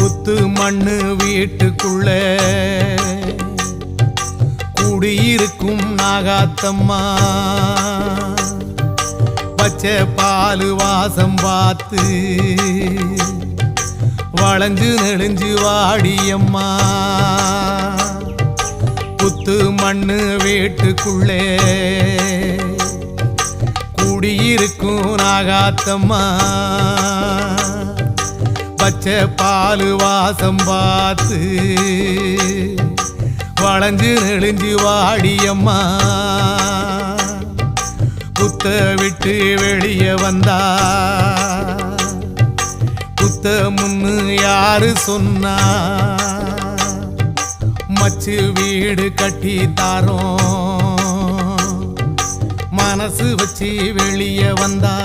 புத்து மண்ணு வீட்டுக்குள்ள குடியிருக்கும் நாகாத்தம்மா பச்சை பாலு வாசம் பார்த்து வளைஞ்சு நெளிஞ்சு வாடியம்மா புத்து மண்ணு வீட்டுக்குள்ளே குடியிருக்கும் நாகாத்தம்மா பச்சை பாலு வாசம் பார்த்து வளைஞ்சு நெளிஞ்சு வாடியம்மா புத்த விட்டு வெளியே வந்தா புத்த முன்னு யாரு சொன்னா மச்சு வீடு கட்டி தாரோம் மனசு வச்சு வெளியே வந்தா